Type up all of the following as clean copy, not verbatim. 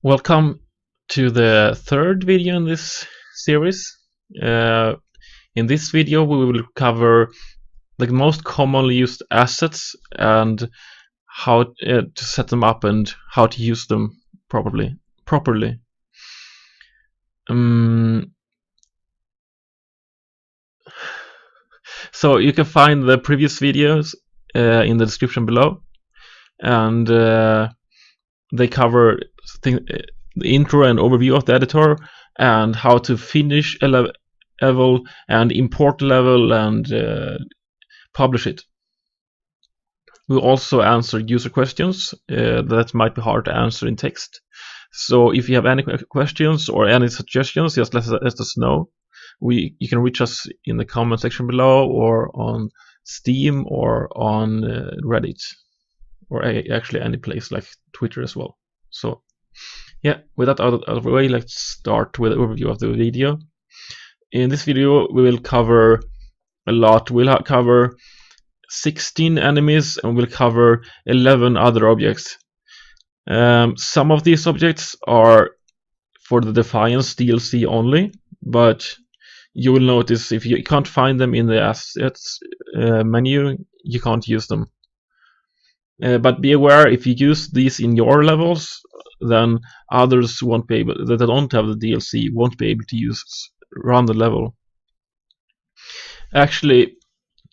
Welcome to the third video in this series. In this video we will cover the most commonly used assets and how to set them up and how to use them properly. So you can find the previous videos in the description below, and they cover the intro and overview of the editor and how to finish a level and import a level and publish it. We'll also answer user questions that might be hard to answer in text. So if you have any questions or any suggestions, just let us know. You can reach us in the comment section below, or on Steam, or on Reddit, or actually any place like Twitter as well. So yeah, with that out of the way, let's start with an overview of the video. In this video we will cover a lot. We'll cover 16 enemies and we'll cover 11 other objects. Some of these objects are for the Defiance DLC only, but you will notice if you can't find them in the assets menu, you can't use them. But be aware, if you use these in your levels, then others won't be able, that don't have the DLC, won't be able to run the level. Actually,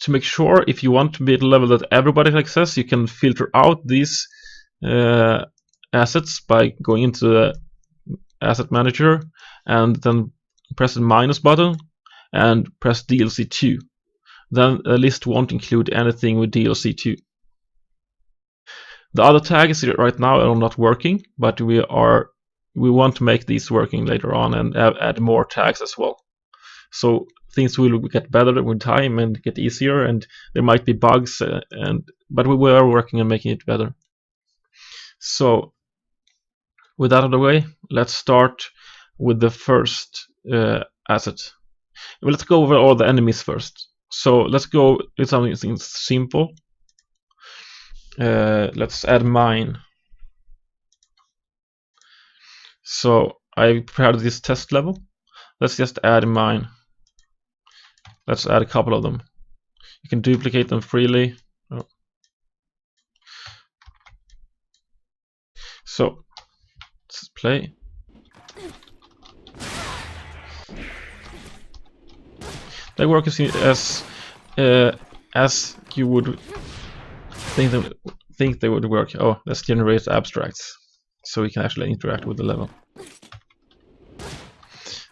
to make sure, if you want to build a level that everybody can access, you can filter out these assets by going into the asset manager and then press the minus button and press DLC 2. Then the list won't include anything with DLC 2. The other tags right now are not working, but we want to make these working later on and add more tags as well. So things will get better with time and get easier, and there might be bugs, but we are working on making it better. So with that out of the way, let's start with the first asset. Well, let's go over all the enemies first. So let's go with something simple. Let's add mine. So I prepared this test level. Let's just add mine. Let's add a couple of them. You can duplicate them freely. Oh. So let's play. They work as you would think they would work. Oh, let's generate abstracts so we can actually interact with the level.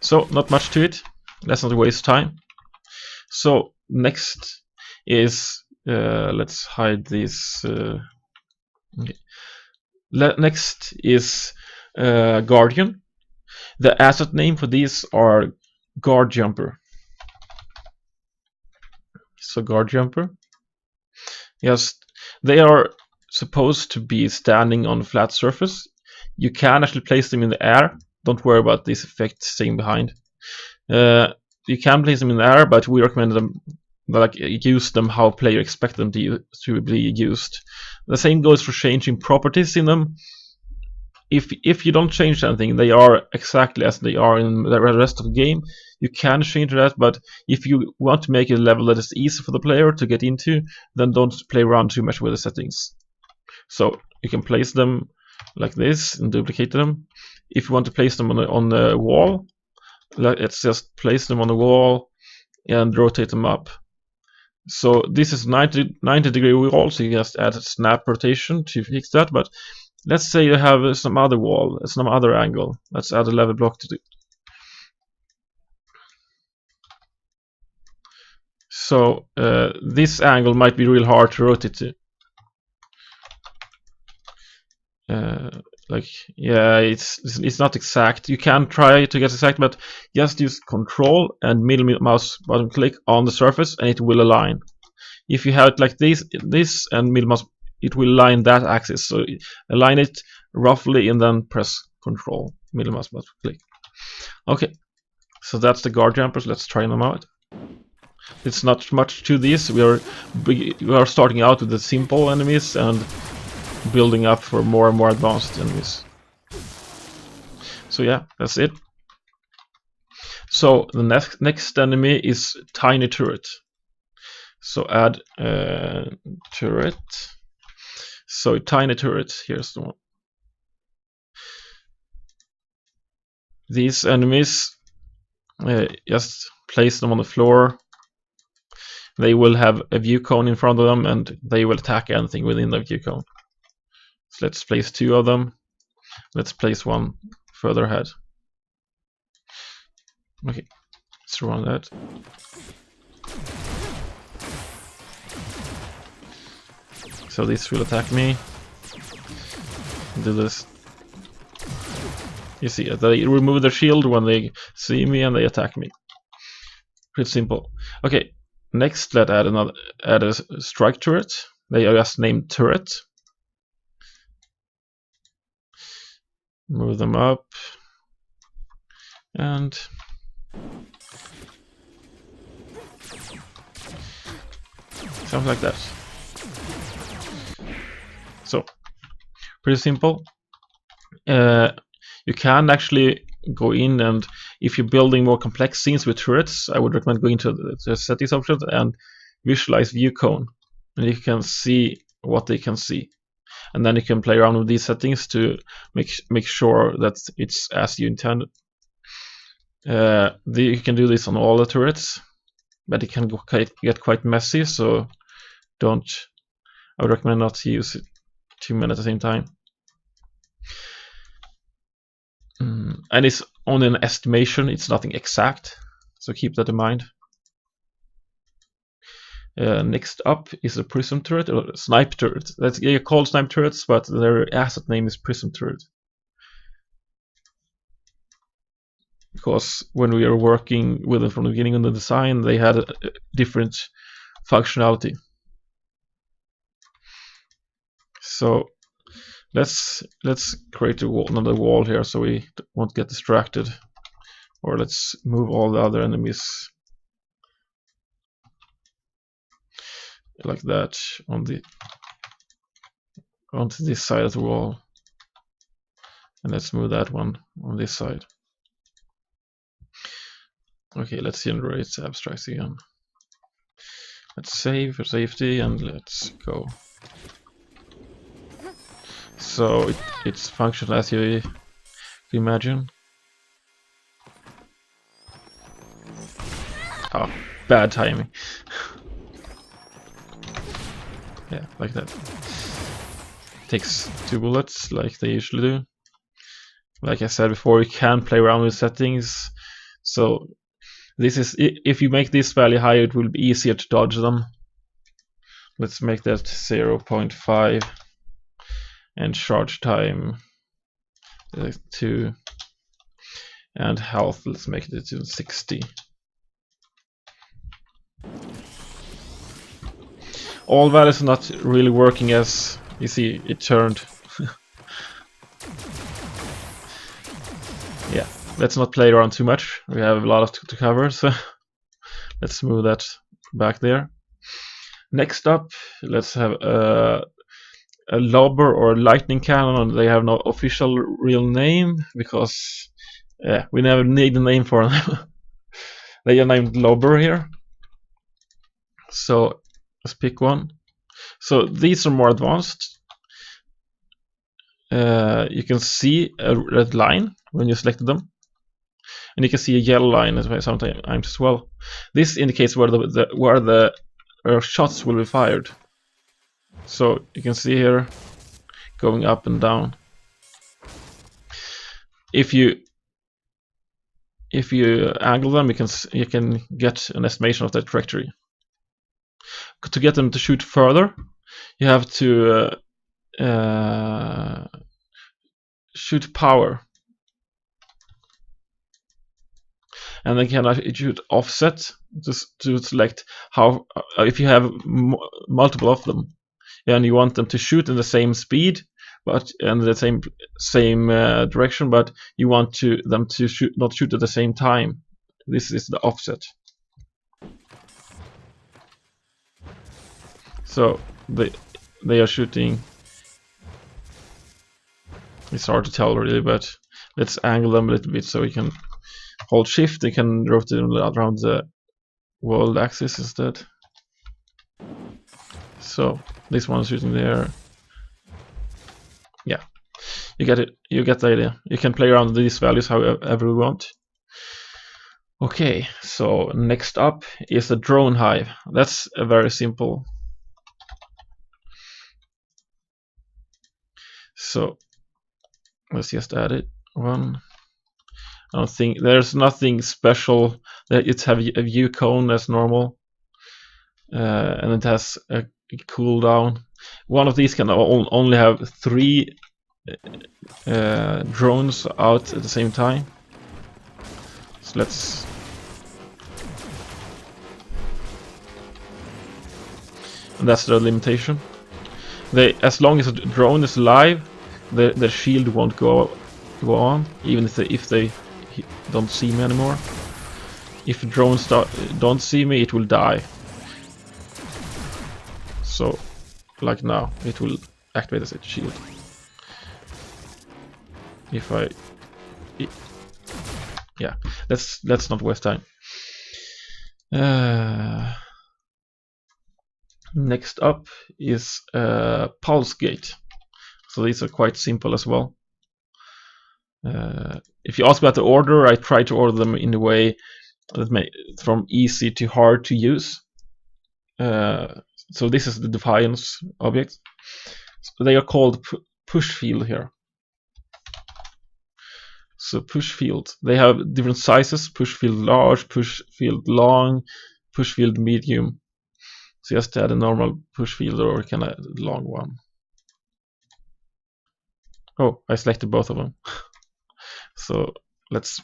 So not much to it. Let's not waste time. So next is let's hide this. Okay. Next is Guardian. The asset name for these are Guard Jumper. So Guard Jumper. Yes, they are supposed to be standing on a flat surface. You can actually place them in the air. Don't worry about this effect staying behind. You can place them in the air, but we recommend them, like, use them how player expect them to be used. The same goes for changing properties in them. If you don't change anything, they are exactly as they are in the rest of the game. You can change that, but if you want to make a level that is easy for the player to get into, then don't play around too much with the settings. So you can place them like this and duplicate them. If you want to place them on the wall, let's just place them on the wall and rotate them up. So this is 90 degree wall, so you just add a snap rotation to fix that. But let's say you have some other wall, some other angle. Let's add a level block to it. So this angle might be real hard to rotate to. Like, yeah, it's not exact. You can try to get exact, but just use Control and middle mouse button click on the surface, and it will align. If you have it like this and middle mouse, it will align that axis. So align it roughly and then press Control, middle mouse button click. Okay, so that's the Guard Jumpers. Let's try them out. It's not much to this. We are starting out with the simple enemies and building up for more and more advanced enemies. So yeah, that's it. So the next enemy is tiny turret. So add turret. So tiny turret, here's the one. These enemies, just place them on the floor. They will have a view cone in front of them and they will attack anything within the view cone. So let's place 2 of them. Let's place one further ahead. Okay, let's run that. So this will attack me. Do this. You see, they remove their shield when they see me and they attack me. Pretty simple. Okay, next let's add a strike turret. They are just named turret. Move them up and something like that. So pretty simple. You can actually go in, and if you're building more complex scenes with turrets, I would recommend going to the settings option and visualize view cone, and you can see what they can see. And then you can play around with these settings to make sure that it's as you intended. You can do this on all the turrets, but it can get quite messy, so I would recommend not to use it too many at the same time. And it's only an estimation, it's nothing exact, so keep that in mind. Next up is a prism turret, or a snipe turret. They're called snipe turrets, but their asset name is prism turret. Because when we were working with them from the beginning on the design, they had a different functionality. So let's create another wall here so we won't get distracted. Or let's move all the other enemies like that onto this side of the wall. And let's move that one on this side. Okay, let's generate abstracts again. Let's save for safety and let's go. So it's functional as you imagine. Oh, bad timing. Yeah, like that. Takes 2 bullets like they usually do. Like I said before, you can play around with settings. So this is, if you make this value higher, it will be easier to dodge them. Let's make that 0.5 and charge time 2, and health, let's make it to 60. All values are not really working, as you see it turned. Yeah, let's not play around too much. We have a lot to cover, so let's move that back there. Next up, let's have a lobber or lightning cannon. They have no official real name because we never need a name for them. They are named lobber here. So let's pick one. So these are more advanced. You can see a red line when you selected them, and you can see a yellow line sometimes as well. This indicates where the shots will be fired. So you can see here going up and down. If you angle them, you can get an estimation of that trajectory. To get them to shoot further, you have to shoot power, and then can shoot offset to select how if you have multiple of them, and you want them to shoot in the same speed, but in the same direction, but you want them to not shoot at the same time. This is the offset. So they are shooting. It's hard to tell really, but Let's angle them a little bit so we can hold shift. You can rotate them around the world axis instead. So this one's shooting there. Yeah, you get it. You get the idea. You can play around with these values however you want. Okay, so next up is the drone hive. That's a very simple. So let's just add it. One. I don't think there's nothing special. It's have a view cone as normal, and it has a cooldown. One of these can only have 3 drones out at the same time. So let's. And that's the limitation. As long as the drone is alive, the shield won't go on, even if they don't see me anymore. If the drones don't see me, it will die. So, like now, it will activate as a shield. If I, yeah, let's not waste time. Next up is pulse gate. So these are quite simple as well. If you ask about the order, I try to order them in a way that from easy to hard to use. So this is the Defiance object. So they are called push field here. So push field, they have different sizes: push field large, push field long, push field medium. So just add a normal push field, or you can add a long one. Oh, I selected both of them. So let's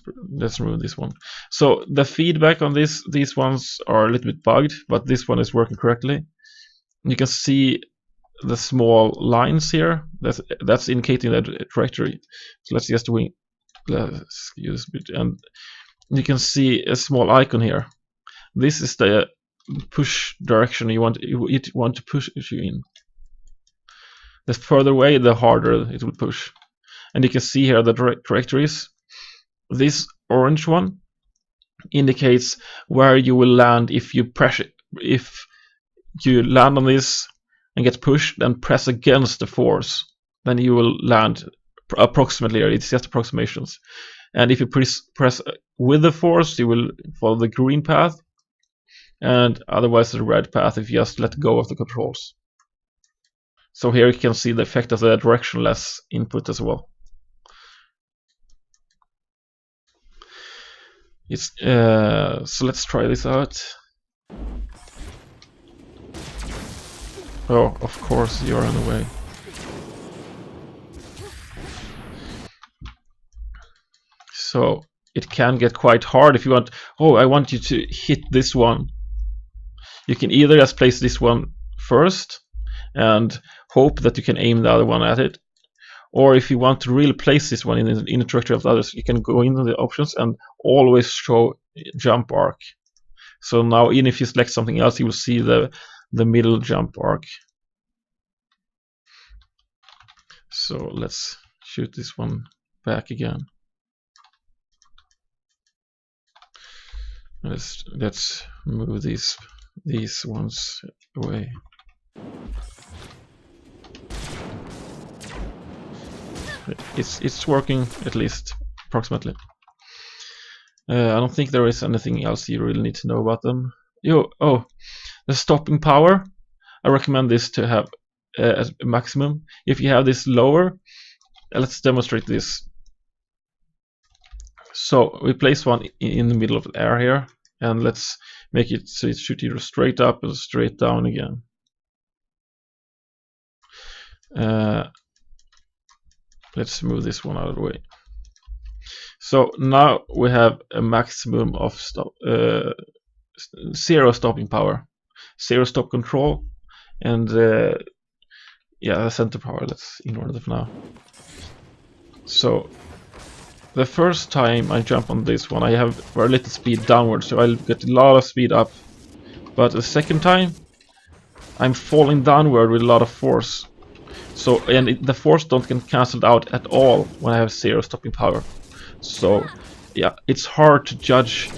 remove this one. So the feedback on these ones are a little bit bugged, but this one is working correctly. You can see the small lines here. That's indicating the trajectory. So let's just let's use a bit, and you can see a small icon here. This is the push direction you want to push you in. The further away, the harder it will push. And you can see here the trajectories. This orange one indicates where you will land if you press it. If you land on this and get pushed, then press against the force, then you will land approximately. It's just approximations. And if you press with the force, you will follow the green path, and otherwise the red path if you just let go of the controls. So here you can see the effect of the directionless input as well. It's so let's try this out. Oh, of course you're in the way. So it can get quite hard if you want. Oh, I want you to hit this one. You can either just place this one first and hope that you can aim the other one at it, or if you want to really place this one in the trajectory of the others, you can go into the options and always show jump arc. So now even if you select something else, you will see the middle jump arc. So let's shoot this one back again. Let's move these ones away. It's working, at least approximately. I don't think there is anything else you really need to know about them. Oh, the stopping power. I recommend this to have a maximum. If you have this lower, let's demonstrate this. So we place one in the middle of the air here, and let's make it so it shoot either straight up or straight down again. Let's move this one out of the way. So now we have a maximum of 0 stopping power, 0 stop control, and yeah, center power. Let's ignore that for now. So the first time I jump on this one, I have very little speed downwards, so I'll get a lot of speed up. But the second time, I'm falling downward with a lot of force. So, and the force don't get cancelled out at all when I have 0 stopping power. So yeah, it's hard to judge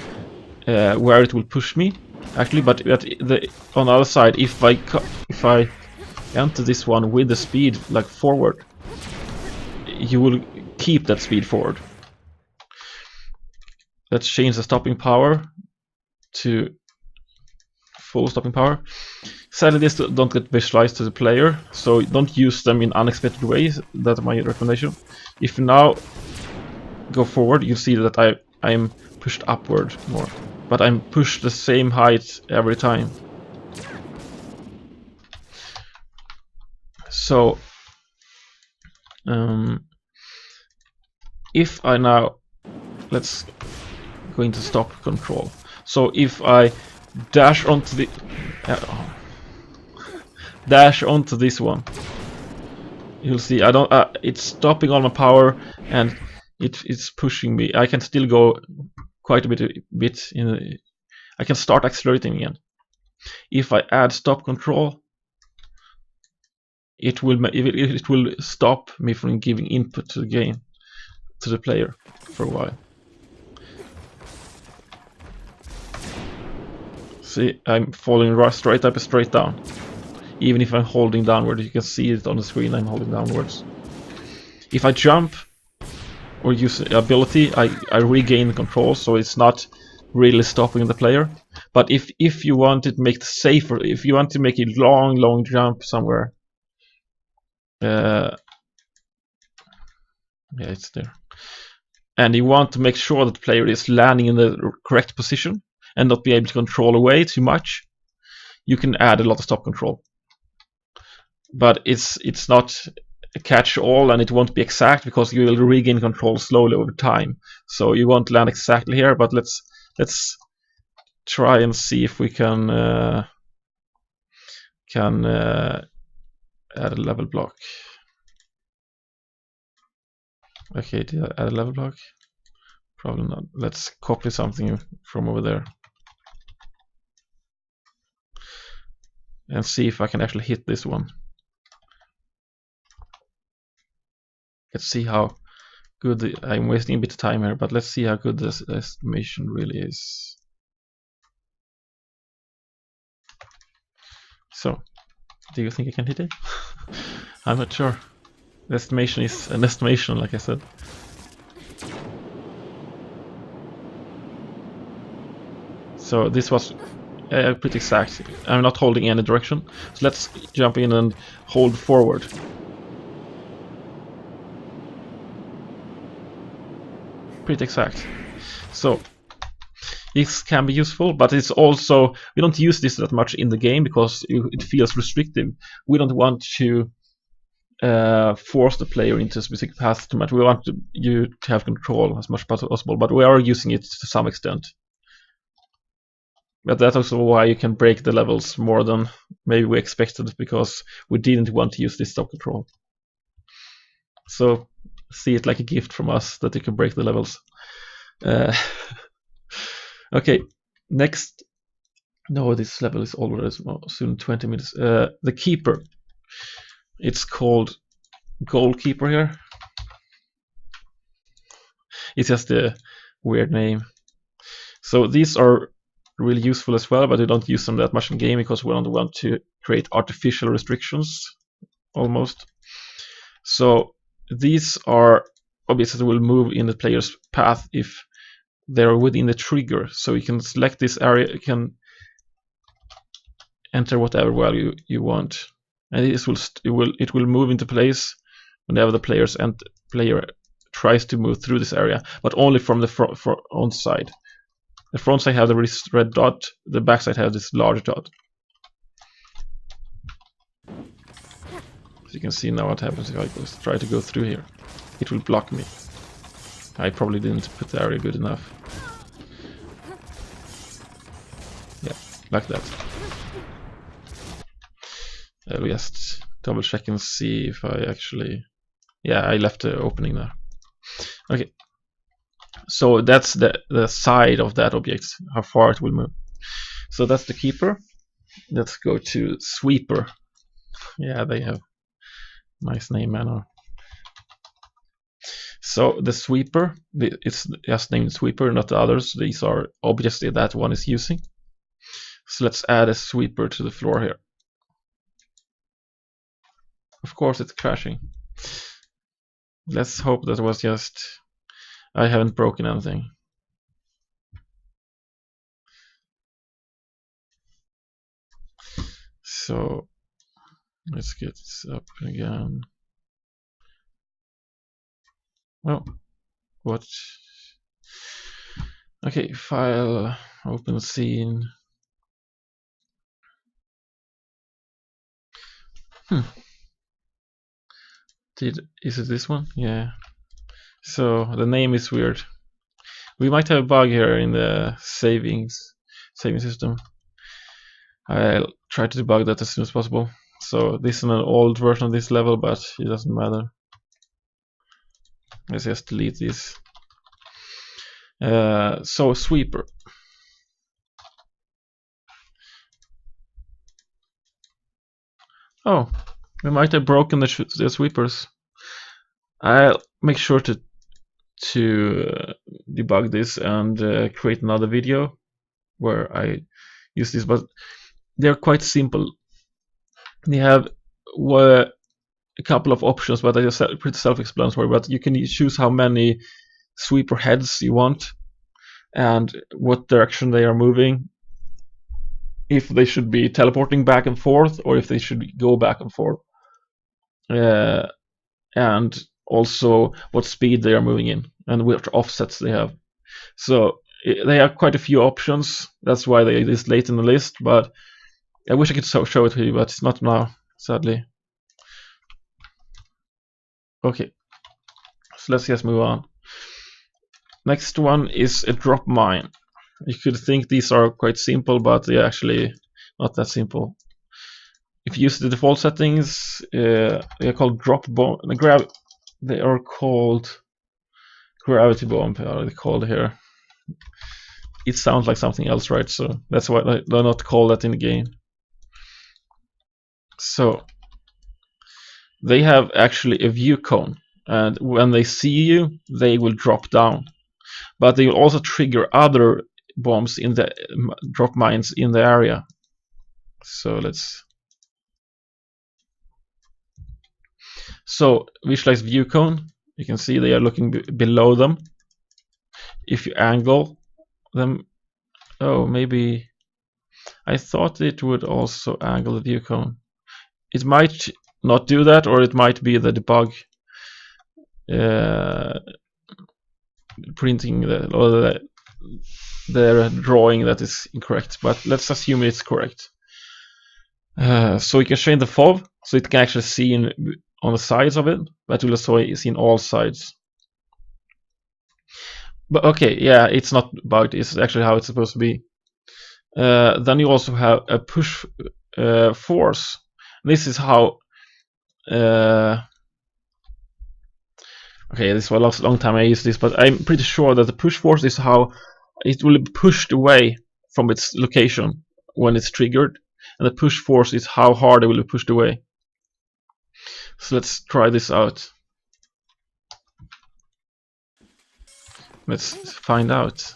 where it will push me actually, but on the other side, if I enter this one with the speed like forward, you will keep that speed forward. Let's change the stopping power to full stopping power. Sadly, this don't get visualized to the player, so don't use them in unexpected ways. That's my recommendation. If you now go forward, you see that I'm pushed upward more, but I'm pushed the same height every time. So if I now, let's go into stop control. So if I dash onto the dash onto this one, you'll see I don't. It's stopping all my power and it's pushing me. I can still go quite a bit in. I can start accelerating again. If I add stop control, it will stop me from giving input to the game, to the player, for a while. See, I'm falling straight down. Even if I'm holding downward, you can see it on the screen. I'm holding downwards. If I jump or use ability, I regain control, so it's not really stopping the player. But if you want to make it safer, if you want to make a long jump somewhere, yeah, it's there, and you want to make sure that the player is landing in the correct position and not be able to control away too much, you can add a lot of stop control. But it's not a catch-all, and it won't be exact because you will regain control slowly over time. So you won't land exactly here, but let's try and see if we can add a level block. Okay, did I add a level block? Probably not. Let's copy something from over there and see if I can actually hit this one. Let's see how good I'm wasting a bit of time here, but let's see how good this estimation really is. So, do you think I can hit it? I'm not sure. The estimation is an estimation, like I said. So this was pretty exact. I'm not holding any direction. So let's jump in and hold forward. Pretty exact. So this can be useful, but it's also, we don't use this that much in the game because it feels restrictive. We don't want to force the player into a specific path too much. We want you to have control as much as possible, but we are using it to some extent. But that's also why you can break the levels more than maybe we expected, because we didn't want to use this stop control. So see it like a gift from us that you can break the levels. Okay, next. No, this level is already soon 20 minutes. The keeper. It's called goalkeeper here. It's just a weird name. So these are really useful as well, but we don't use them that much in game because we don't want to create artificial restrictions almost. So these are objects that will move in the player's path if they're within the trigger. So you can select this area, you can enter whatever value you want, and it will move into place whenever the player tries to move through this area, but only from the front side. The front side has the red dot, the back side has this large dot. So you can see now what happens if I try to go through here. It will block me. I probably didn't put the area good enough. Yeah, like that. I'll just double check and see if I actually... Yeah, I left the opening there. Okay. So that's the side of that object, how far it will move. So that's the keeper. Let's go to sweeper. Yeah, they have Nice name, Manor. So the sweeper, it's just named sweeper, not the others. These are objects that one is using. So let's add a sweeper to the floor here. Of course it's crashing. Let's hope that was just... I haven't broken anything. So let's get this up again. Oh, what? Okay, file, open scene. Is it this one? Yeah. So the name is weird. We might have a bug here in the saving system. I'll try to debug that as soon as possible. So this is an old version of this level, but it doesn't matter. Let's just delete this. So sweeper. Oh, we might have broken the sweepers. I'll make sure to debug this and create another video where I use this, but they're quite simple. They have a couple of options, but they're pretty self-explanatory. But you can choose how many sweeper heads you want and what direction they are moving, if they should be teleporting back and forth or if they should go back and forth, and also what speed they are moving in and which offsets they have. So they have quite a few options. That's why they this late in the list, but I wish I could show it to you, but it's not now, sadly. Okay, so let's just move on. Next one is a drop mine. You could think these are quite simple, but they're actually not that simple. If you use the default settings, they are called drop bomb. They are called gravity bomb. Are they called here? It sounds like something else, right? So that's why they're not called that in the game. So they have actually a view cone, and when they see you, they will drop down. But they will also trigger other bombs in the drop mines in the area. So let's. So visualize view cone. You can see they are looking below them. If you angle them, oh, maybe I thought it would also angle the view cone. It might not do that, or it might be the debug printing or the drawing that is incorrect. But let's assume it's correct. So you can change the FOV, so it can actually see on the sides of it, but it will also see in all sides. But okay, yeah, it's not bugged. It's actually how it's supposed to be. Then you also have a push force. This is how. Okay, this was a long time I used this, but I'm pretty sure that the push force is how it will be pushed away from its location when it's triggered, and the push force is how hard it will be pushed away. So let's try this out. Let's find out.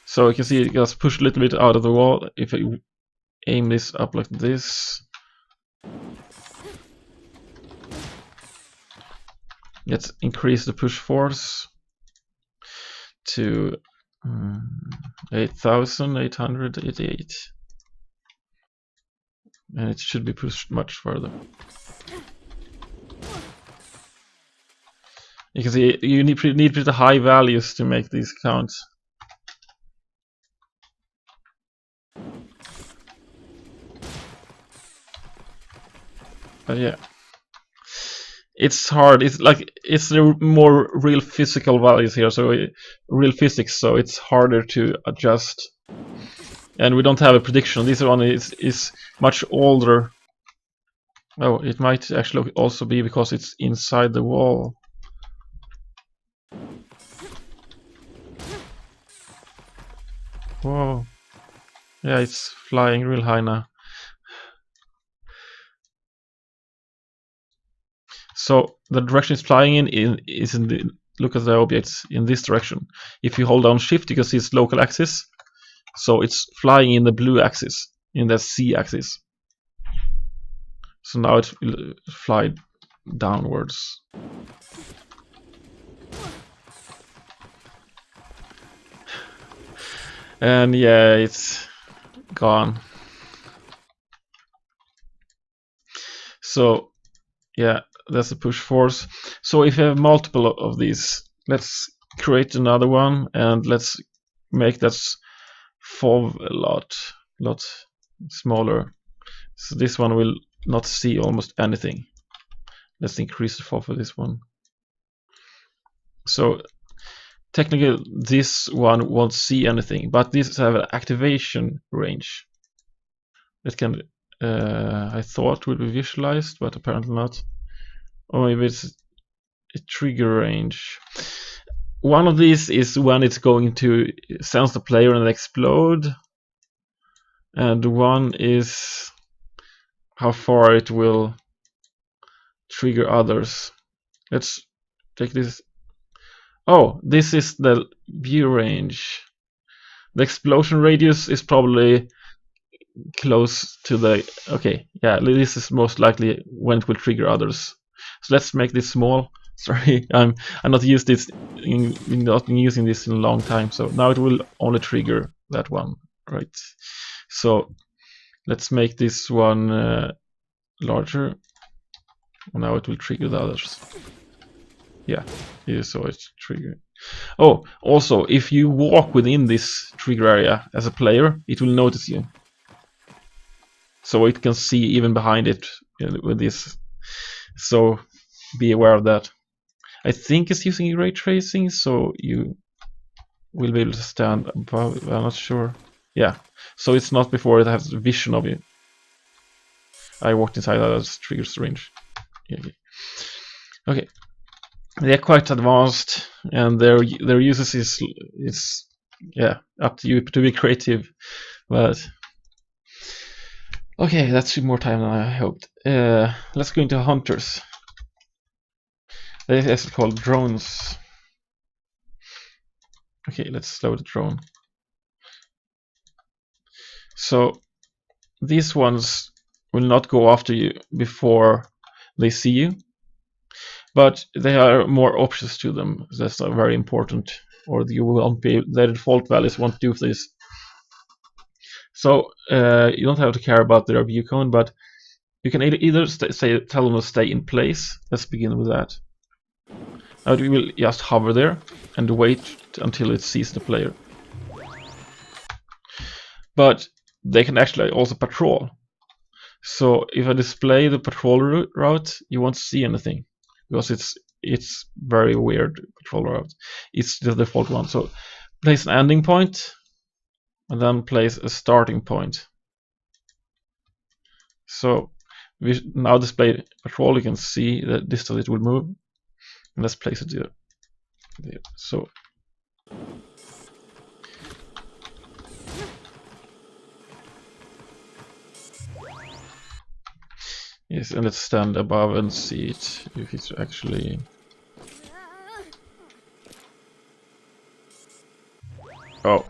So you can see it gets pushed a little bit out of the wall. If I aim this up like this, let's increase the push force to 8,888, and it should be pushed much further. You can see you need pretty high values to make these count. But yeah, it's hard. It's the more real physical values here, so real physics. So it's harder to adjust. And we don't have a prediction. This one is much older. Oh, it might actually also be because it's inside the wall. Whoa. Yeah, it's flying real high now. So the direction it's flying is in the, look at the objects in this direction. If you hold down shift, you can see its local axis. So it's flying in the blue axis, in the C axis. So now it will fly downwards. And yeah, it's gone. So yeah, that's the push force. So if you have multiple of these, let's create another one and let's make that FOV a lot smaller. So this one will not see almost anything. Let's increase the FOV for this one. So technically this one won't see anything, but this have an activation range that can I thought would be visualized, but apparently not. Or maybe it's a trigger range. One of these is when it's going to sense the player and explode, and one is how far it will trigger others. Let's take this. Oh, this is the view range. The explosion radius is probably close to the, okay, yeah, this is most likely when it will trigger others. So let's make this small. Sorry, I'm not used this not been using this in a long time, so now it will only trigger that one, right? So let's make this one larger. Now it will trigger the others. Yeah, you saw it trigger. Oh, also, if you walk within this trigger area as a player, it will notice you. So it can see even behind it with this. So be aware of that. I think it's using ray tracing, so you will be able to stand above. I'm not sure. Yeah, so it's not before it has vision of you. I walked inside that triggers range. Okay, they're quite advanced, and their uses is yeah, up to you to be creative, but okay, that's more time than I hoped. Let's go into hunters. This is called drones. Okay, let's slow the drone. So these ones will not go after you before they see you, but they are more options to them. That's very important, or you won't be, their default values won't do this. So you don't have to care about their view cone, but you can either tell them to stay in place. Let's begin with that. Now we will just hover there and wait until it sees the player. But they can actually also patrol. So if I display the patrol route, you won't see anything because it's very weird patrol route. It's the default one. So place an ending point and then place a starting point. So we now display patrol. You can see the distance it will move. And let's place it there. So yes, and let's stand above and see it if it's actually. Oh,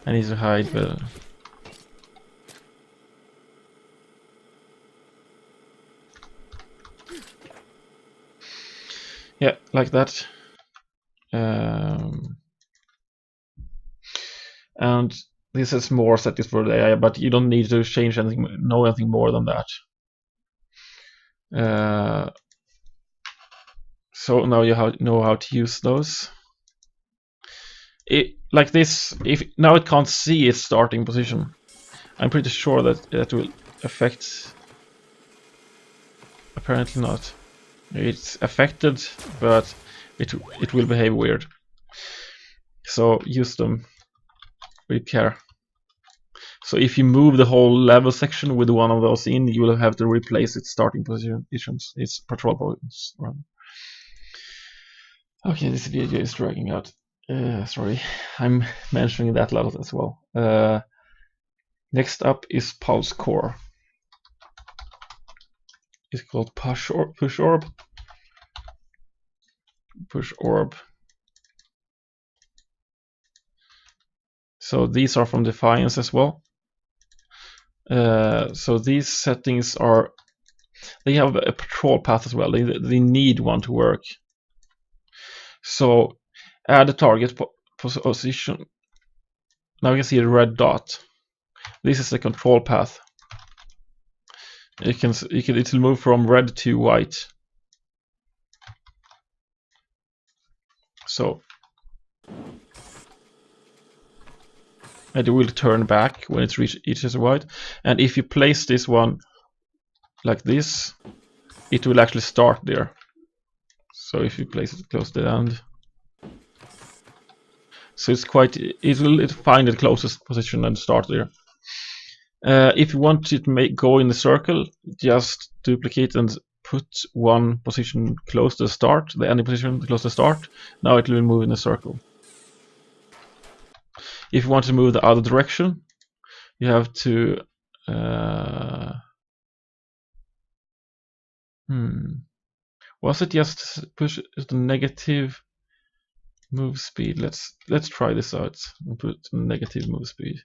I need to hide the. Yeah, like that. And this is more settings for the AI, but you don't need to change anything, know anything more than that. So now you know how to use those. Like this, if now it can't see its starting position. I'm pretty sure that that will affect. Apparently not. It's affected, but it will behave weird. So use them with care. So if you move the whole level section with one of those in, you will have to replace its starting positions, its patrol points. Okay, this video is dragging out. Sorry, I'm mentioning that a lot as well. Next up is Pulse Core. is called push orb. Push orb. So these are from Defiance as well. So these settings are, they have a patrol path as well. They need one to work. So add a target position. Now you can see a red dot. This is the control path. It'll move from red to white. So it will turn back when it reaches white. And if you place this one like this, it will actually start there. So if you place it close to the end, so it will find the closest position and start there. If you want it to go in the circle, just duplicate and put one position close to the start, the ending position close to the start. Now it will move in a circle. If you want to move the other direction, you have to was it just push the negative move speed? Let's try this out and put negative move speed.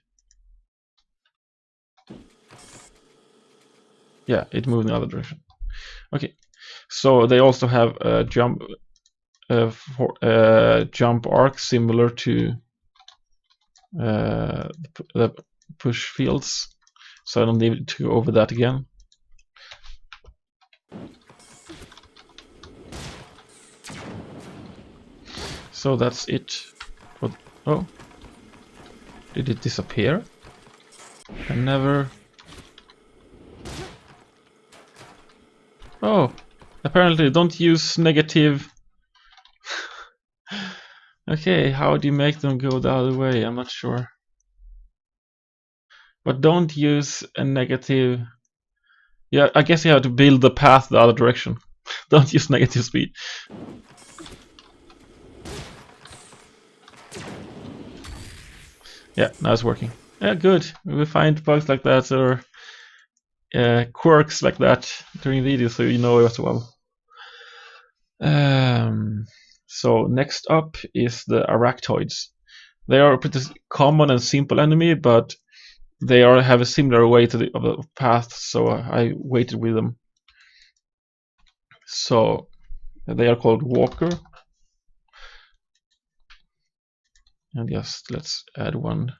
Yeah, it moved in the other direction. Okay, so they also have a jump arc similar to the push fields, so I don't need to go over that again. So that's it. Oh, did it disappear? I never. Oh, apparently don't use negative. Okay, how do you make them go the other way? I'm not sure. But don't use a negative. Yeah, I guess you have to build the path the other direction. Don't use negative speed. Yeah, now it's working. Yeah, good. We find bugs like that or quirks like that during videos, so you know as well. So next up is the Arachtoids. They are a pretty common and simple enemy, but they have a similar way to the path, so I waited with them. So they are called Walker. And yes, let's add one.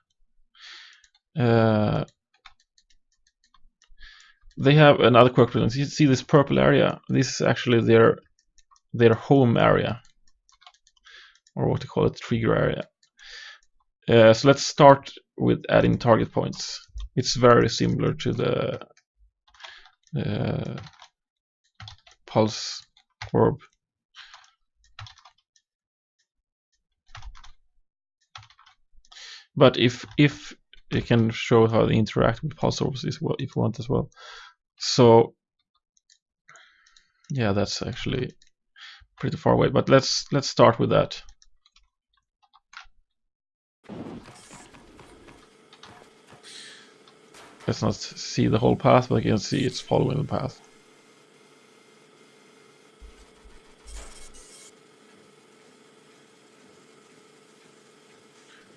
They have another quirk. You see this purple area? This is actually their home area, or what you call it, trigger area. So let's start with adding target points. It's very similar to the pulse orb. But if you can show how they interact with pulse orbs as well, if you want as well. So yeah, that's actually pretty far away. But let's start with that. Let's not see the whole path, but you can see it's following the path.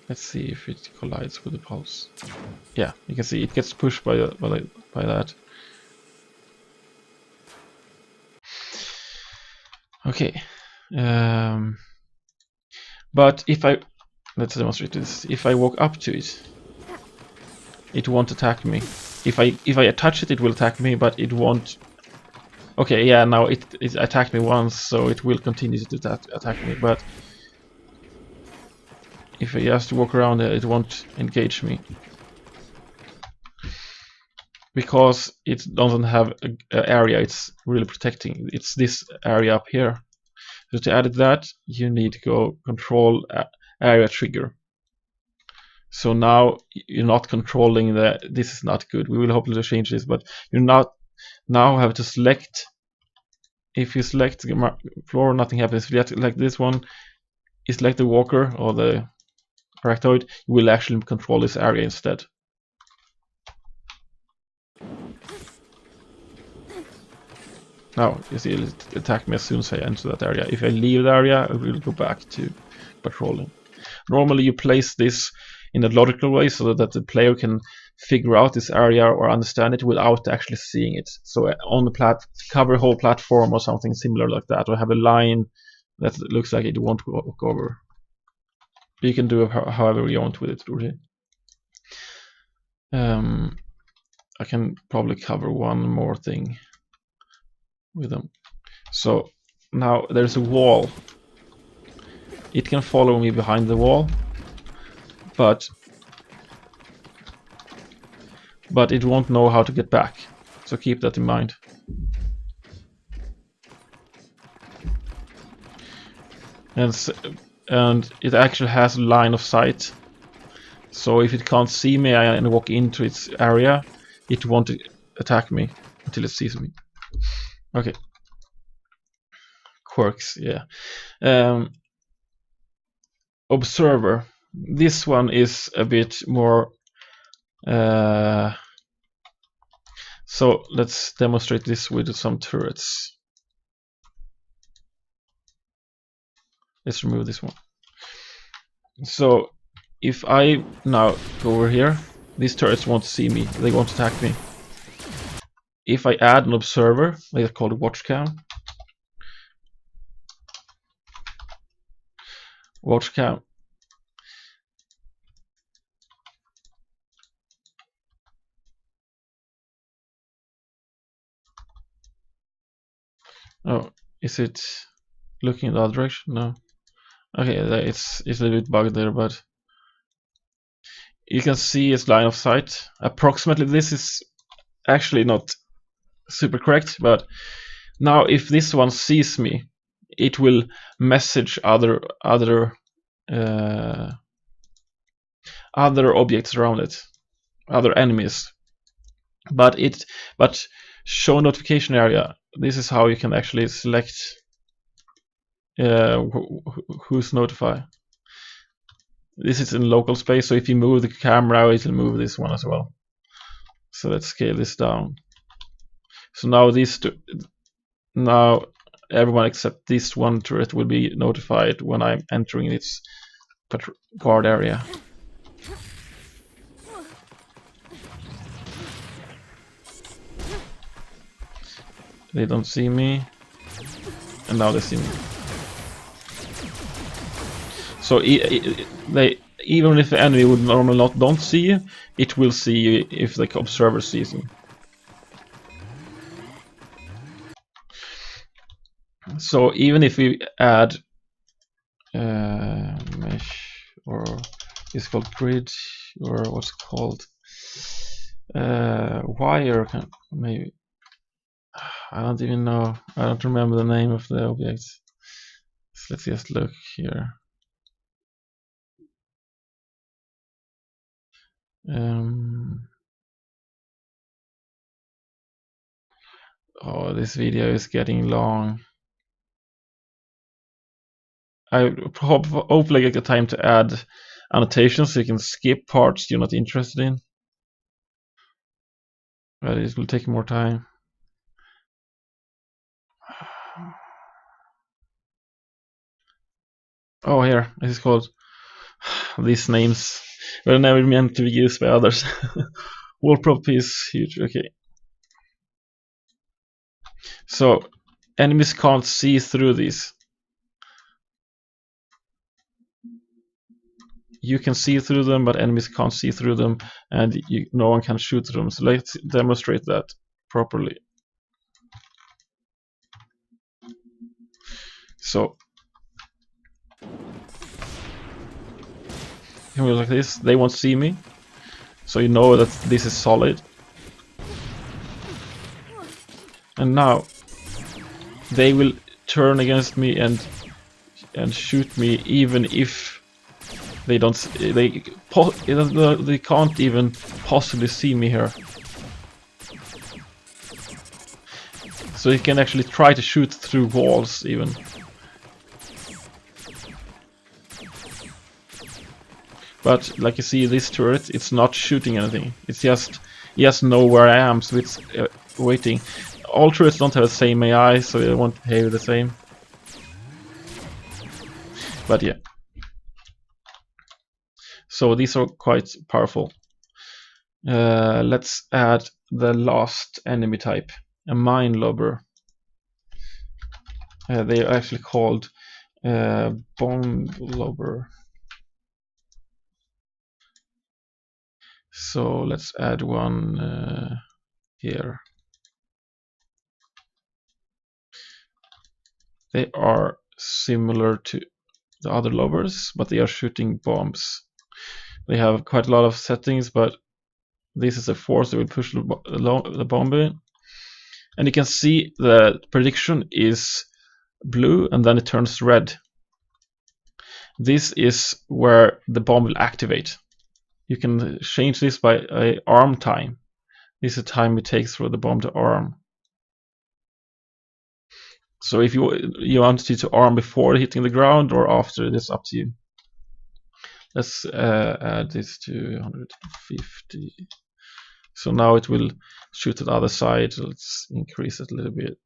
Let's see if it collides with the pulse. Yeah, you can see it gets pushed by that. Okay. But let's demonstrate this. If I walk up to it, it won't attack me. If I touch it, it will attack me, but it won't. Okay, yeah, now it attacked me once, so it will continue to attack me. But if I just walk around it, it won't engage me because it doesn't have an area it's really protecting. It's this area up here. So to add that, you need to go control area trigger. So now you're not controlling this is not good. We will hopefully change this, but you now have to select. If you select the floor, nothing happens. If you like this one, you select the walker or the Arachtoid, you will actually control this area instead. Now you see it attack me as soon as I enter that area. If I leave the area, I will go back to patrolling. Normally you place this in a logical way so that the player can figure out this area or understand it without actually seeing it. So on the cover a whole platform or something similar like that, or have a line that looks like it won't walk over. You can do it however you want with it, really. I can probably cover one more thing with them. So now there's a wall. It can follow me behind the wall, but it won't know how to get back. So keep that in mind. And it actually has a line of sight. So if it can't see me and walk into its area, it won't attack me until it sees me. Okay. Quirks, yeah. Observer. This one is a bit more. So let's demonstrate this with some turrets. Let's remove this one. So if I now go over here, these turrets won't see me. They won't attack me. If I add an observer, like called a watch cam. Watch cam. Oh, is it looking in the other direction? No. Okay, it's a little bit bugged there, but you can see its line of sight. Approximately, this is actually not super correct, but now if this one sees me, it will message other objects around it, other enemies. But show notification area. This is how you can actually select who's notify. This is in local space, so if you move the camera, it will move this one as well. So let's scale this down. So now now everyone except this one turret will be notified when I'm entering its guard area. They don't see me, and now they see me. So even if the enemy would normally don't see you, it will see you if the observer sees you. So even if we add mesh, or it's called grid, or what's it called, wire, maybe, I don't even know. I don't remember the name of the object. So let's just look here. Oh, this video is getting long. I hopefully get the time to add annotations so you can skip parts you're not interested in. But it will take more time. Oh, here, this is called. These names were never meant to be used by others. Wall prop is huge. Okay. So enemies can't see through these. You can see through them, but enemies can't see through them, and no one can shoot through them. So let's demonstrate that properly. So like this, they won't see me, so you know that this is solid. And now they will turn against me and shoot me, even if they don't. They can't even possibly see me here. So you can actually try to shoot through walls even. But like you see, this turret, it's not shooting anything. It's just know where I am, so it's waiting. all turrets don't have the same AI, so they won't behave the same. But yeah. So these are quite powerful. Let's add the last enemy type, a mine lobber. They are actually called bomb lobber. So let's add one here. They are similar to the other lobbers, but they are shooting bombs. They have quite a lot of settings, but this is a force that will push the bomb in. And you can see the prediction is blue and then it turns red. This is where the bomb will activate. You can change this by arm time. This is the time it takes for the bomb to arm. So if you want it to arm before hitting the ground or after, it's up to you. Let's add this to 150. So now it will shoot at the other side. Let's increase it a little bit,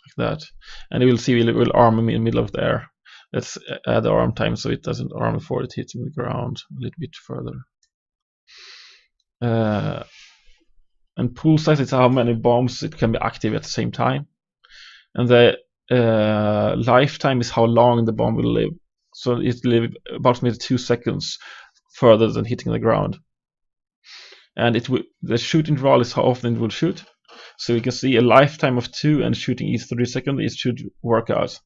like that. And you will see it will arm in the middle of the air. Let's add the arm time so it doesn't arm before it hits the ground a little bit further. And pool size is how many bombs it can be active at the same time. And the lifetime is how long the bomb will live. So it will live approximately 2 seconds further than hitting the ground. And the shoot interval is how often it will shoot. So you can see a lifetime of 2 and shooting each 30 seconds. It should work out.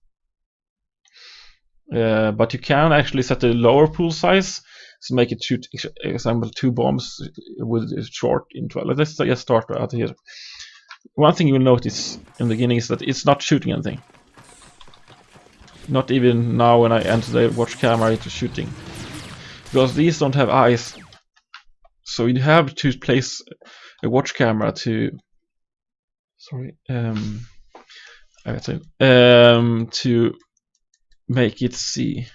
But you can actually set a lower pool size to make it shoot, example, 2 bombs with a short interval. Let's just start out here. One thing you will notice in the beginning is that it's not shooting anything. Not even now when I enter the watch camera, it's shooting. Because these don't have eyes. So you have to place a watch camera to to make it see.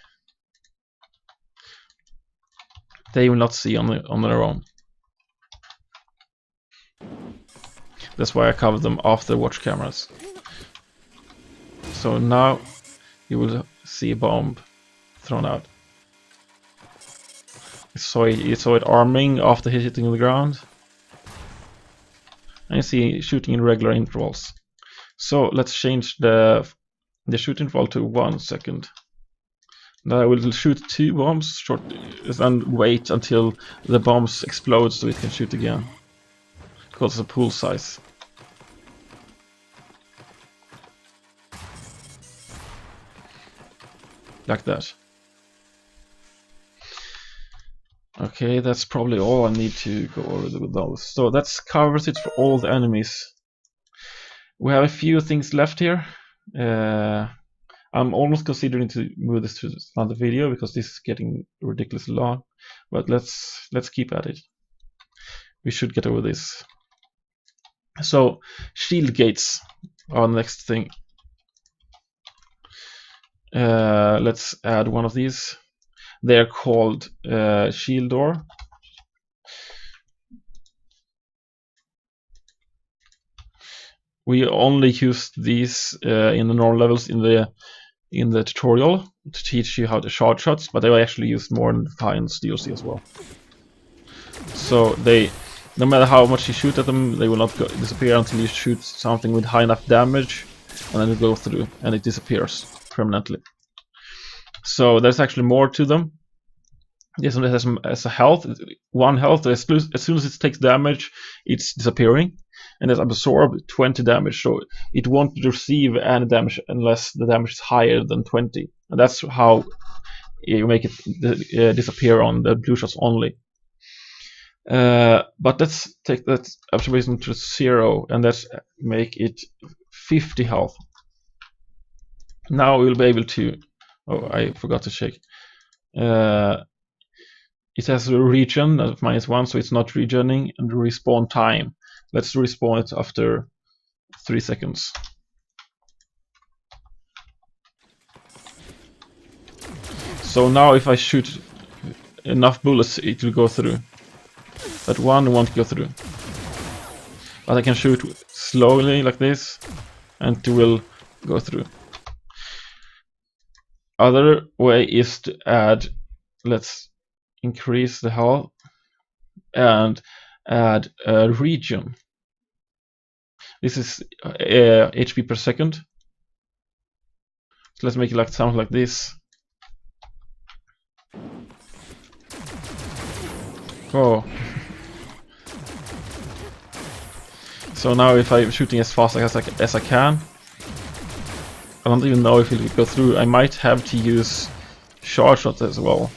They will not see on their own. That's why I covered them after watch cameras. So now you will see a bomb thrown out. You saw it arming after hitting the ground. And you see shooting in regular intervals. So let's change the shoot interval to 1 second. Now I will shoot 2 bombs short and wait until the bombs explode so it can shoot again. Because of the pool size. Like that. Okay, that's probably all I need to go over with those. So that covers it for all the enemies. We have a few things left here. I'm almost considering to move this to another video because this is getting ridiculously long. But let's keep at it. We should get over this. So shield gates are the next thing. Let's add one of these. They are called shield door. We only used these in the normal levels in the tutorial to teach you how to charge shots, but they were actually used more in Defiance DLC as well. So no matter how much you shoot at them, they will not disappear until you shoot something with high enough damage, and then it goes through and it disappears permanently. So there's actually more to them. This one has a health, 1 health. As soon as it takes damage, it's disappearing, and it absorbs 20 damage. So it won't receive any damage unless the damage is higher than 20, and that's how you make it disappear on the blue shots only. But let's take that absorption to 0, and let's make it 50 health. Now we'll be able to. Oh, I forgot to check. It has a regen of -1, so it's not regening, and the respawn time. Let's respawn it after 3 seconds. So now if I shoot enough bullets, it will go through. But 1 won't go through. But I can shoot slowly like this, and it will go through. Other way is to add, let's increase the health and add a region. This is HP per second. So let's make it like sound like this. Oh. So now if I'm shooting as fast as I can, I don't even know if it will go through. I might have to use charge shot as well.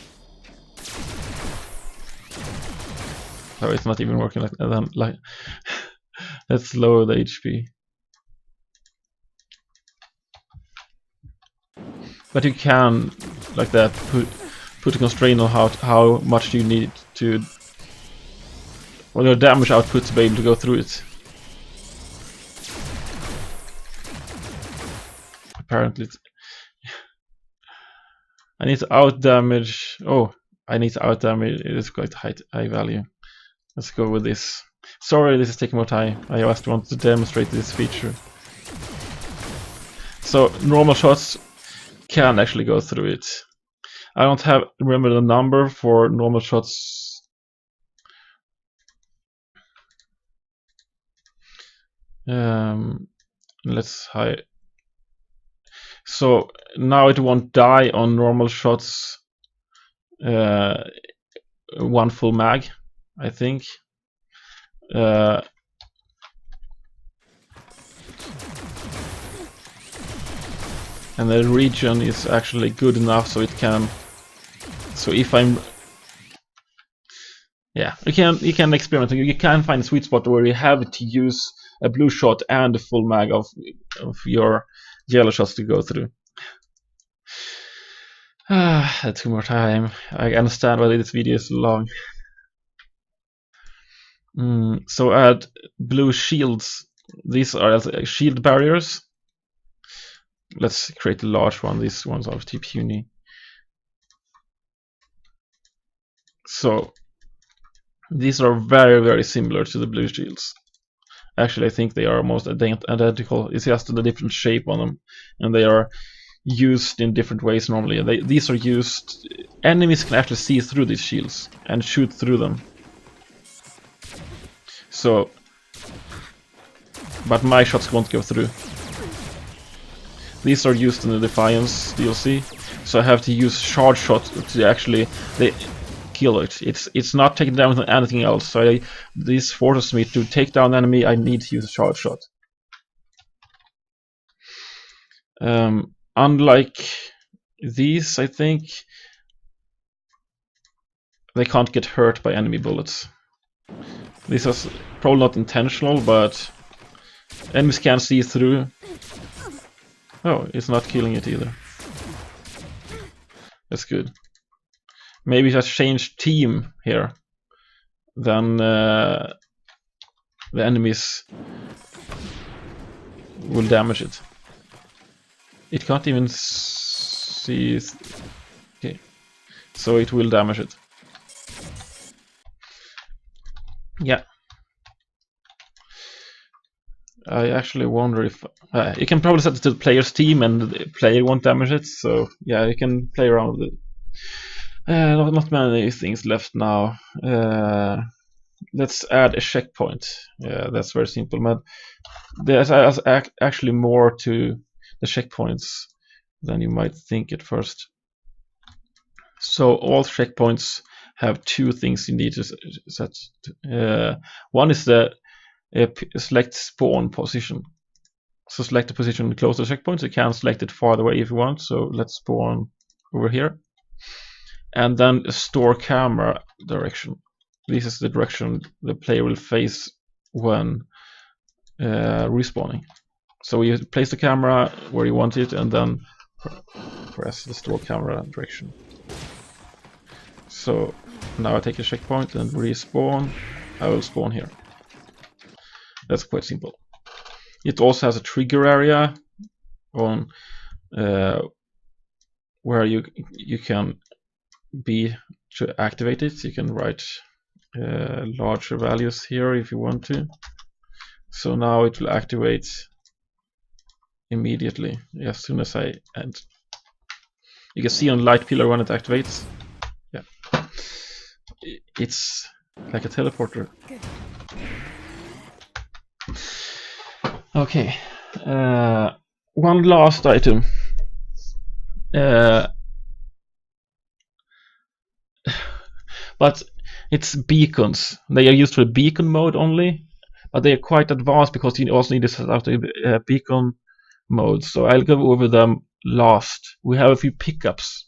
So it's not even working like that. Let's lower the HP. But you can, like that, put a constraint on how much you need to, well, your damage output to be able to go through it. Apparently, I need to out damage. Oh, I need to out damage. It is quite high value. Let's go with this. Sorry, this is taking more time. I just want to demonstrate this feature. So normal shots can actually go through it. I don't remember the number for normal shots. Let's hide. So now it won't die on normal shots. One full mag, I think. And the region is actually good enough so it can. So if I'm, yeah, you can experiment. You can find a sweet spot where you have to use a blue shot and a full mag of your yellow shots to go through. That's 2 more time. I understand why this video is long. So add blue shields. These are shield barriers. Let's create a large one. These ones are too puny. So these are very similar to the blue shields. Actually, I think they are almost identical. It's just a different shape on them, and they are used in different ways normally. These are used. Enemies can actually see through these shields and shoot through them. So, but my shots won't go through. These are used in the Defiance DLC, so I have to use charge shot to actually kill it. It's not taking down anything else. So this forces me to take down the enemy. I need to use a charge shot. Unlike these, I think they can't get hurt by enemy bullets. This is probably not intentional, but enemies can see through. Oh, it's not killing it either. That's good. Maybe just change team here. Then the enemies will damage it. It can't even see. Okay, so it will damage it. Yeah. I actually wonder if you can probably set it to the player's team and the player won't damage it. So yeah, you can play around with it. Not many things left now. Let's add a checkpoint. Yeah, that's very simple. But there's actually more to the checkpoints than you might think at first. So all checkpoints have 2 things you need to set. One is the select spawn position. So select the position close to the checkpoint. You can select it farther away if you want. So let's spawn over here. And then store camera direction. This is the direction the player will face when respawning. So you place the camera where you want it and then press the store camera direction. So now I take a checkpoint and respawn. I will spawn here. That's quite simple. It also has a trigger area on where you can be to activate it. You can write larger values here if you want to. So now it will activate immediately as soon as I end. You can see on light pillar when it activates. Yeah, it's like a teleporter. Okay, one last item. But it's beacons. They are used for beacon mode only, but they are quite advanced because you also need to set up the beacon mode. So I'll go over them last. We have a few pickups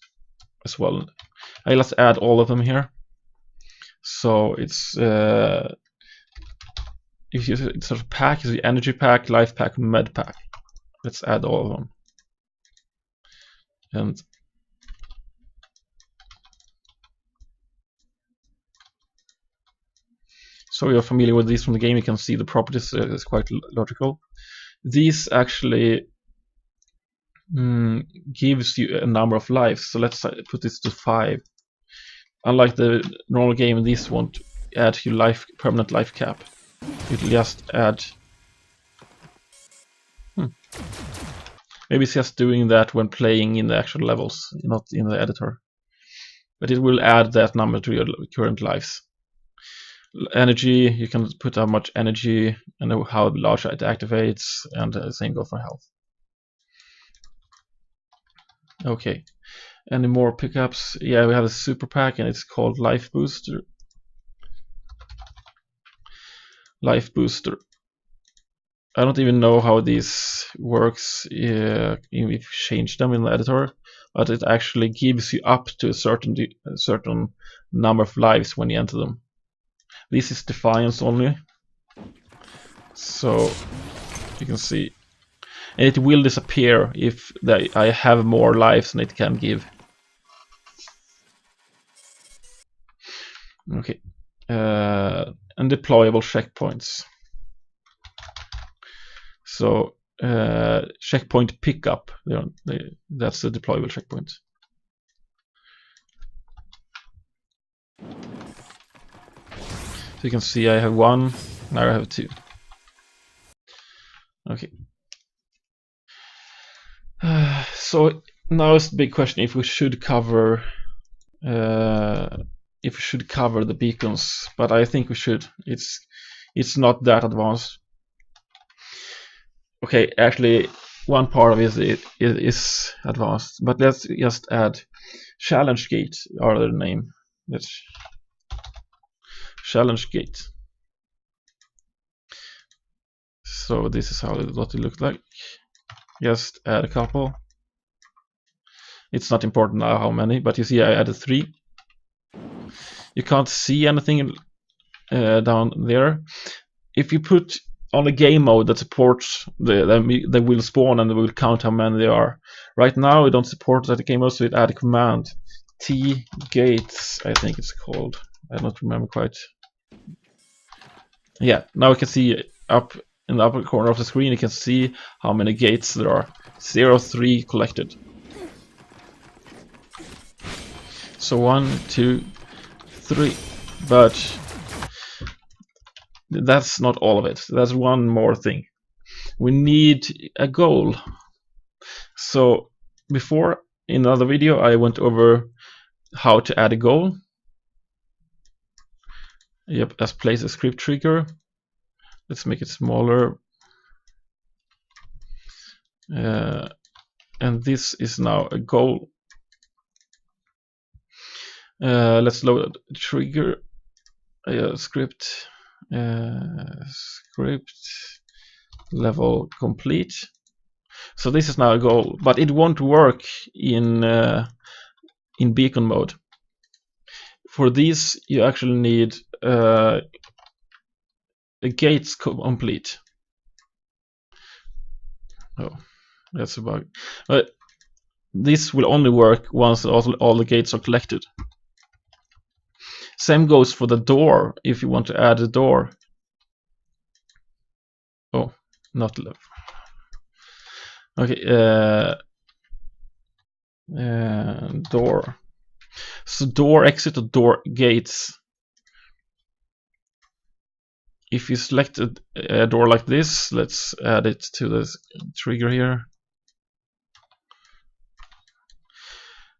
as well. Let's add all of them here. So it's if you sort of pack is the energy pack, life pack, med pack. Let's add all of them. And so you're familiar with these from the game, you can see the properties is quite logical. These actually gives you a number of lives. So let's put this to 5. Unlike the normal game, these won't add to your permanent life cap. It'll just add. Maybe it's just doing that when playing in the actual levels, not in the editor. But it will add that number to your current lives. Energy, you can put how much energy and how large it activates, and the same go for health. Okay, any more pickups? Yeah, we have a super pack and it's called Life Booster. Life Booster. I don't even know how this works if you change them in the editor, but it actually gives you up to a certain number of lives when you enter them. This is Defiance only, so you can see, and it will disappear if I have more lives than it can give. Okay, and deployable checkpoints. So checkpoint pickup, that's the deployable checkpoint. So you can see I have 1, now I have 2. Okay. So now is the big question if we should cover the beacons, but I think we should. It's not that advanced. Okay, actually, one part of it is advanced, but let's just add challenge gate or the name. Let's challenge gate. So this is what it looks like. Just add a couple. It's not important now how many, but you see I added 3. You can't see anything down there. If you put on a game mode that supports they will spawn and they will count how many there are. Right now we don't support that game mode, so we add a command T gates, I think it's called. I don't remember quite. Yeah, now we can see up in the upper corner of the screen, you can see how many gates there are. 03 collected. So 1, 2, 3, but that's not all of it. There's one more thing. We need a goal. So before, in another video, I went over how to add a goal. Yep, let's place a script trigger. Let's make it smaller. And this is now a goal. Let's load a trigger. Script level complete. So this is now a goal, but it won't work in beacon mode. For these, you actually need a gates complete. Oh, that's a bug. But this will only work once all the gates are collected. Same goes for the door, if you want to add a door. Oh, not level. Okay, door. So door exit or door gates. if you select a door like this, let's add it to the trigger here.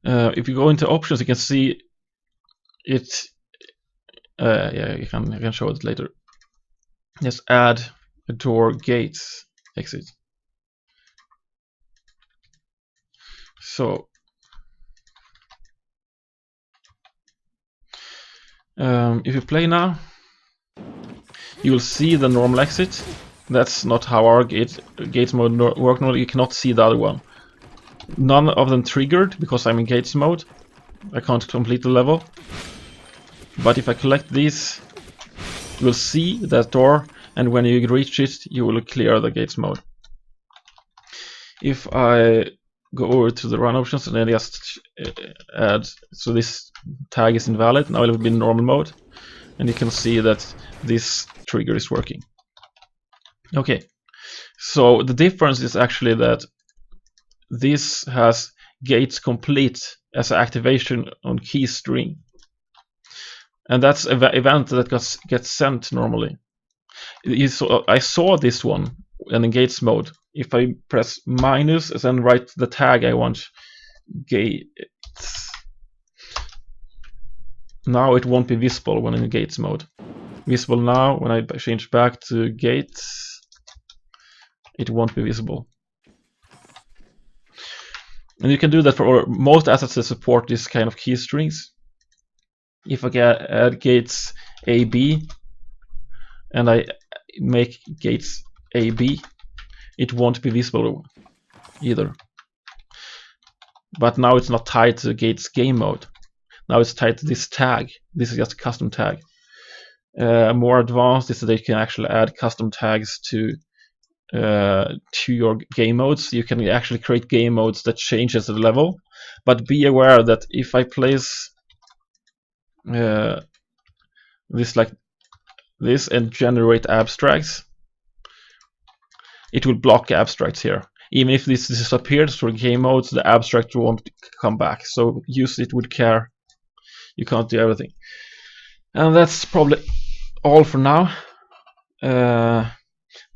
If you go into options, you can see it. Yeah, I can show it later. Just add a door gate exit. So if you play now, you will see the normal exit. That's not how our gates mode work normally. You cannot see the other one. None of them triggered because I'm in gates mode. I can't complete the level. But if I collect these, you will see that door, and when you reach it, you will clear the gates mode. If I go over to the run options and then just add, so this tag is invalid, now it will be in normal mode, and you can see that this trigger is working. Okay, so the difference is actually that this has gates complete as an activation on key string, and that's an event that gets sent normally. I saw this one in gates mode. If I press minus and then write the tag I want, gates, now it won't be visible when in gates mode. Visible now. When I change back to gates, it won't be visible. And you can do that for most assets that support this kind of key strings. If I add gates AB and I make gates AB, it won't be visible either. But now it's not tied to gates game mode. Now it's tied to this tag. This is just a custom tag. More advanced is that you can actually add custom tags to your game modes. You can actually create game modes that changes the level. But be aware that if I place this like this and generate abstracts, it will block abstracts here. Even if this disappears for game modes, the abstract won't come back. So use it with care. You can't do everything. And that's probably all for now.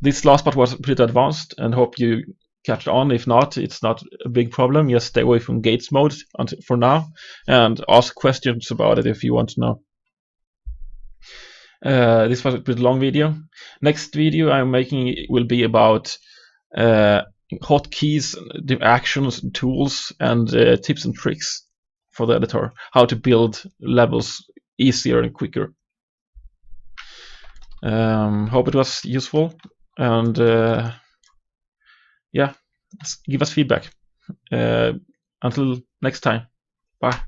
This last part was pretty advanced, and hope you catch on. If not, it's not a big problem. Just stay away from gates mode for now, and ask questions about it if you want to know. This was a pretty long video. Next video I'm making will be about hotkeys, the actions, tools, and tips and tricks for the editor. How to build levels easier and quicker. Hope it was useful, and yeah, give us feedback. Until next time, bye.